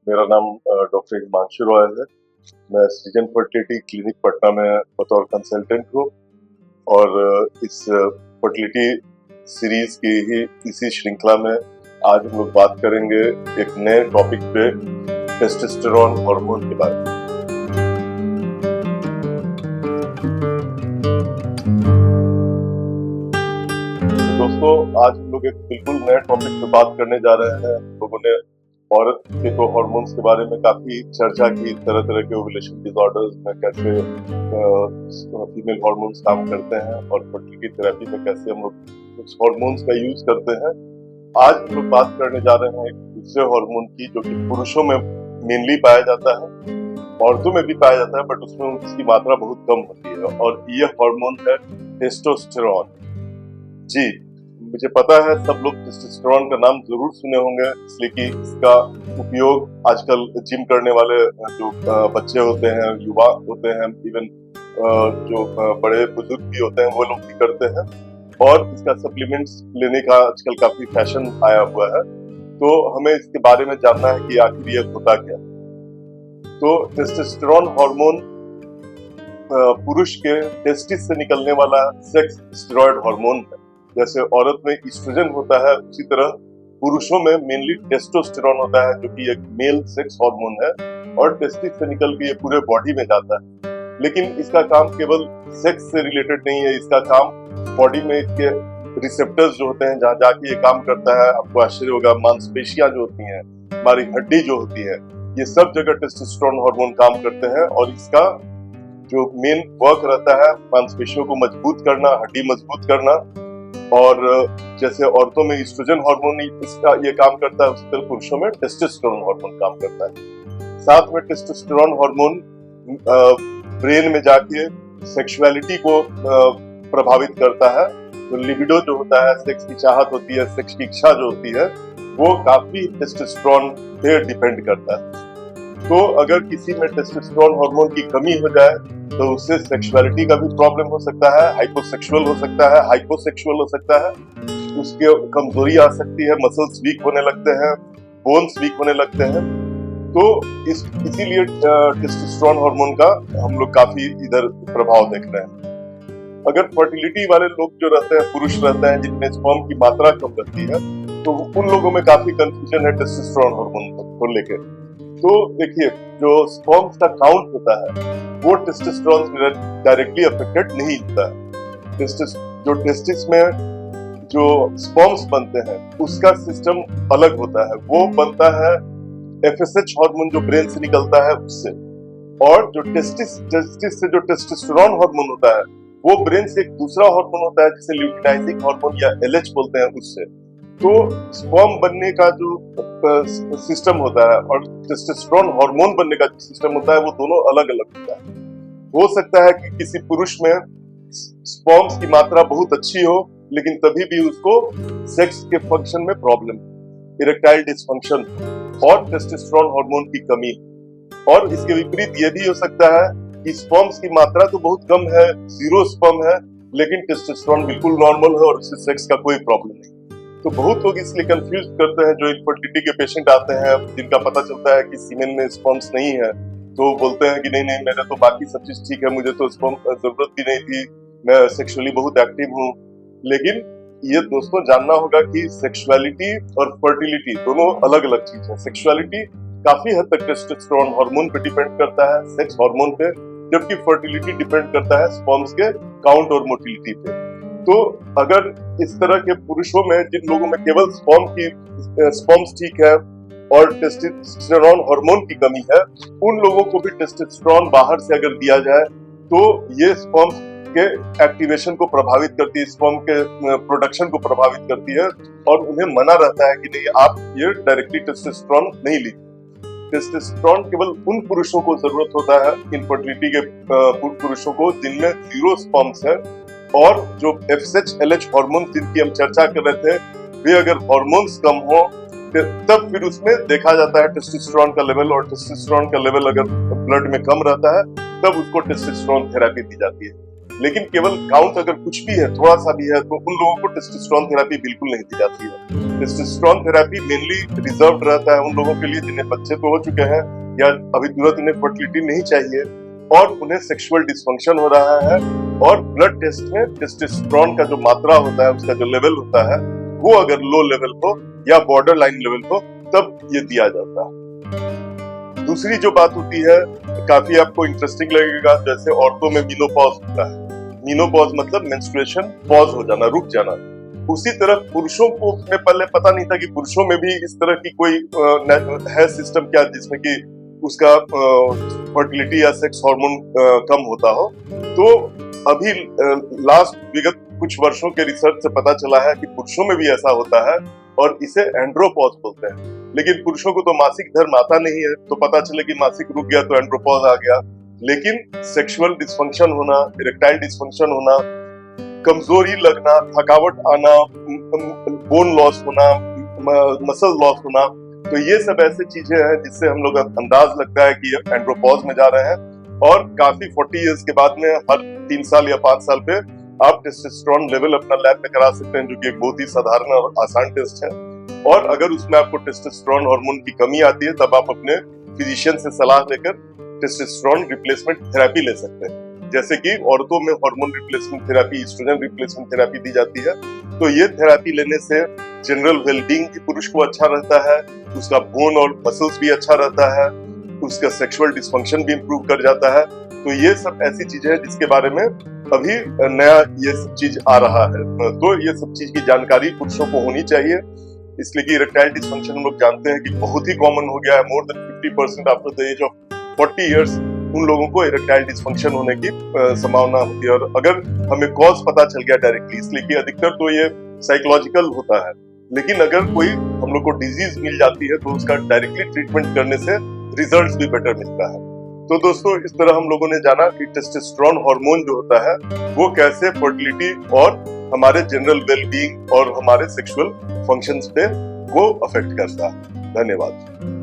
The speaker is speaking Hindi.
मेरा नाम डॉक्टर हिमांशु रॉय है। मैं सृजन फर्टिलिटी क्लिनिक पटना में बतौर कंसल्टेंट हूँ और इस फर्टिलिटी सीरीज की ही इसी श्रृंखला में आज हम लोग बात करेंगे एक नए टॉपिक पे, टेस्टोस्टेरोन हार्मोन के बारे में। दोस्तों, आज हम लोग एक बिल्कुल नए टॉपिक पे बात करने जा रहे हैं। लोगों ने औरत के तो हार्मोन्स के बारे में काफी चर्चा की, तरह तरह के ओव्यूलेशन डिसऑर्डर्स में कैसे फीमेल हार्मोन्स काम करते हैं और फर्टिलिटी थेरेपी में कैसे हम लोग उस हार्मोन्स का यूज करते हैं। आज हम लोग बात करने जा रहे हैं एक दूसरे हार्मोन की, जो कि पुरुषों में मेनली पाया जाता है, औरतों में भी पाया जाता है, बट उसमें उसकी मात्रा बहुत कम होती है, और ये हार्मोन है टेस्टोस्टेरोन। जी, मुझे पता है सब लोग टेस्टोस्टेरोन का नाम जरूर सुने होंगे, इसलिए कि इसका उपयोग आजकल जिम करने वाले जो बच्चे होते हैं, युवा होते हैं, इवन जो बड़े बुजुर्ग भी होते हैं वो लोग भी करते हैं, और इसका सप्लीमेंट्स लेने का आजकल काफी फैशन आया हुआ है। तो हमें इसके बारे में जानना है कि आखिर ये होता क्या। तो टेस्टोस्टेरोन हार्मोन पुरुष के टेस्टिस से निकलने वाला सेक्स स्टेरॉयड हार्मोन है। जैसे औरत में एस्ट्रोजन होता है, उसी तरह पुरुषों में मेनली टेस्टोस्टेरोन होता है, जो कि एक मेल सेक्स हार्मोन है, और टेस्टिस से निकल के ये पूरे बॉडी में जाता है। लेकिन इसका काम केवल सेक्स से रिलेटेड नहीं है, इसका काम बॉडी में इसके रिसेप्टर्स जो होते हैं, जहाँ जाके ये काम करता है। आपको आश्चर्य होगा, मांसपेशियां जो होती हैं, हमारी हड्डी जो होती है, ये सब जगह टेस्टोस्टेरोन हार्मोन काम करते हैं, और इसका जो मेन वर्क रहता है मांसपेशियों को मजबूत करना, हड्डी मजबूत करना। और जैसे औरतों में एस्ट्रोजन हार्मोन इसका ये काम करता है, उसी तरह पुरुषों में टेस्टोस्टेरोन हार्मोन काम करता है। साथ में टेस्टोस्टेरोन हार्मोन ब्रेन में जाके सेक्सुअलिटी को प्रभावित करता है। तो लिबिडो जो होता है, सेक्स की चाहत होती है, सेक्स की इच्छा जो होती है, वो काफी टेस्टोस्टेरोन पे डिपेंड करता है। तो अगर किसी में टेस्टोस्टेरोन हार्मोन की कमी हो जाए तो उससे सेक्सुअलिटी का भी प्रॉब्लम हो सकता है, हाइपोसेक्सुअल हो सकता है, हाइपोसेक्सुअल हो सकता है, उसके कमजोरी आ सकती है, मसल्स वीक होने लगते हैं, बोन्स वीक होने लगते हैं। तो इसीलिए टेस्टोस्टेरोन हार्मोन का हम लोग काफी इधर प्रभाव देख रहे हैं। अगर फर्टिलिटी वाले लोग जो रहते हैं, पुरुष रहते हैं जिनमें स्पर्म की मात्रा कम रहती है, तो उन लोगों में काफी कंफ्यूजन है टेस्टोस्टेरोन हार्मोन को लेकर। तो देखिए, जो स्पर्म्स का काउंट होता है वो टेस्टोस्टेरोन से डायरेक्टली अफेक्टेड नहीं होता है। जो टेस्टिस में जो स्पर्म्स बनते हैं उसका सिस्टम अलग होता है, वो बनता है एफएसएच हार्मोन जो ब्रेन से निकलता है उससे, और जो टेस्टिस से जो टेस्टोस्टेरोन हार्मोन होता है वो ब्रेन से एक दूसरा हार्मोन होता है जिसे ल्यूटिनाइजिंग हार्मोन या एलएच बोलते हैं, उससे। तो स्पर्म बनने का जो सिस्टम होता है और टेस्टोस्टेरोन हार्मोन बनने का जो सिस्टम होता है वो दोनों अलग अलग होता है। हो सकता है कि किसी पुरुष में स्पर्म्स की मात्रा बहुत अच्छी हो, लेकिन तभी भी उसको सेक्स के फंक्शन में प्रॉब्लम, इरेक्टाइल डिसफंक्शन और टेस्टोस्टेरोन हार्मोन की कमी। और इसके विपरीत ये भी हो सकता है कि स्पर्म्स की मात्रा तो बहुत कम है, 0 स्पर्म है, लेकिन टेस्टोस्टेरोन बिल्कुल नॉर्मल है और उससे सेक्स का कोई प्रॉब्लम नहीं। तो बहुत लोग इसलिए कंफ्यूज करते हैं, जो इनफर्टिलिटी के पेशेंट आते हैं जिनका पता चलता है कि सीमेन में स्पर्म्स नहीं है, तो बोलते हैं कि नहीं, मेरा तो बाकी सब चीज ठीक है, मुझे तो स्पर्म जरूरत भी नहीं थी, मैं सेक्सुअली बहुत एक्टिव हूँ। लेकिन ये दोस्तों जानना होगा कि सेक्सुअलिटी और फर्टिलिटी दोनों अलग अलग चीज है। सेक्सुअलिटी काफी हद तक टेस्टोस्टेरोन हार्मोन पे डिपेंड करता है, सेक्स हार्मोन पे, जबकि फर्टिलिटी डिपेंड करता है स्पर्म्स के काउंट और मोटिलिटी पे। तो अगर इस तरह के पुरुषों में जिन लोगों में केवल स्पर्म्स ठीक है और टेस्टोस्टेरोन हार्मोन की कमी है, उन लोगों को भी टेस्टोस्टेरोन बाहर से अगर दिया जाए तो ये स्पर्म्स के एक्टिवेशन को प्रभावित करती है, स्पर्म के प्रोडक्शन को प्रभावित करती है, और उन्हें मना रहता है कि नहीं, आप ये डायरेक्टली टेस्टोस्टेरोन नहीं लीजिए। टेस्टोस्टेरोन केवल उन पुरुषों को जरूरत होता है, इनफर्टिलिटी के पुरुषों को जिनमें 0 स्पर्म्स है, और जो एफएसएच एलएच हार्मोन जिनकी हम चर्चा कर रहे थे, वे अगर हार्मोन्स कम हो तब फिर उसमें देखा जाता है टेस्टोस्टेरोन का लेवल, और टेस्टोस्टेरोन का लेवल अगर ब्लड में कम रहता है तब उसको टेस्टोस्टेरोन थेरेपी दी जाती है। लेकिन केवल काउंट अगर कुछ भी है, थोड़ा सा भी है, तो उन लोगों को टेस्टोस्टेरोन थेरेपी बिल्कुल नहीं दी जाती है। टेस्टोस्टेरोन थेरेपी मेनली रिजर्व रहता है उन लोगों के लिए जिन्हें बच्चे तो हो चुके हैं या अभी तुरंत उन्हें फर्टिलिटी नहीं चाहिए और उन्हें सेक्सुअल डिस्फंक्शन हो रहा है, और ब्लड टेस्ट में टेस्टोस्टेरोन का जो मात्रा होता है, उसका जो लेवल होता है, वो अगर लो लेवल हो या बॉर्डर लाइन लेवल हो, तब ये दिया जाता है। दूसरी जो बात होती है, काफी आपको इंटरेस्टिंग लगेगा, जैसे औरतों में मीनोपॉज होता है। मीनोपॉज मतलब मेंस्ट्रुएशन पॉज हो जाना, रुक जाना। उसी तरह पुरुषों को में पहले पता नहीं था कि पुरुषों में भी इस तरह की कोई है सिस्टम क्या जिसमें कि उसका फर्टिलिटी या सेक्स हार्मोन कम होता हो। तो अभी लास्ट विगत कुछ वर्षों के रिसर्च से पता चला है कि पुरुषों में भी ऐसा होता है और इसे एंड्रोपॉज बोलते हैं। लेकिन पुरुषों को तो मासिक धर्म आता नहीं है, तो पता चले कि मासिक रुक गया तो एंड्रोपॉज आ गया। लेकिन सेक्सुअल डिस्फंक्शन होना, इरेक्टाइल डिस्फंक्शन होना, कमजोरी लगना, थकावट आना, बोन लॉस होना, मसल लॉस होना, तो ये सब ऐसी चीजें हैं जिससे हम लोग अंदाज लगता है कि एंड्रोपॉज में जा रहे हैं। और काफी 40 इयर्स के बाद में हर 3 साल या 5 साल पे आप टेस्टोस्टेरोन लेवल अपना लैब में करा सकते हैं, जो कि एक बहुत ही साधारण और आसान टेस्ट है। और अगर उसमें आपको टेस्टोस्टेरोन हार्मोन की कमी आती है, तब आप अपने फिजिशियन से सलाह लेकर टेस्टोस्टेरोन रिप्लेसमेंट थेरेपी ले सकते हैं। जैसे कि औरतों में hormone replacement therapy, oestrogen replacement therapy दी जाती है। तो ये थेरेपी लेने से जनरल वेलबींग भी पुरुष को अच्छा रहता है, उसका बोन और मसल्स भी अच्छा रहता है, उसका सेक्सुअल डिस्फंक्शन भी इंप्रूव कर जाता है। तो ये सब ऐसी चीजें हैं जिसके बारे में अभी नया ये सब चीज आ रहा है। तो ये सब चीज की जानकारी पुरुषों को होनी चाहिए, इसलिए कि इरेक्टाइल डिस्फंक्शन हम लोग जानते हैं कि बहुत ही कॉमन हो गया है। More than 50% after the age of 40 years उन लोगों को इरेक्टाइल डिस्फंक्शन होने की संभावना होती है। और अगर हमें कॉज पता चल गया डायरेक्टली, इसलिए कि अधिकतर तो ये साइकोलॉजिकल होता है, लेकिन अगर कोई हम लोग को डिजीज मिल जाती है तो उसका डायरेक्टली ट्रीटमेंट करने से रिजल्ट्स भी बेटर मिलता है। तो दोस्तों, इस तरह हम लोगों ने जाना कि टेस्टोस्टेरोन हार्मोन जो होता है वो कैसे फर्टिलिटी और हमारे जनरल वेलबींग और हमारे सेक्सुअल फंक्शंस पे वो अफेक्ट करता है। धन्यवाद।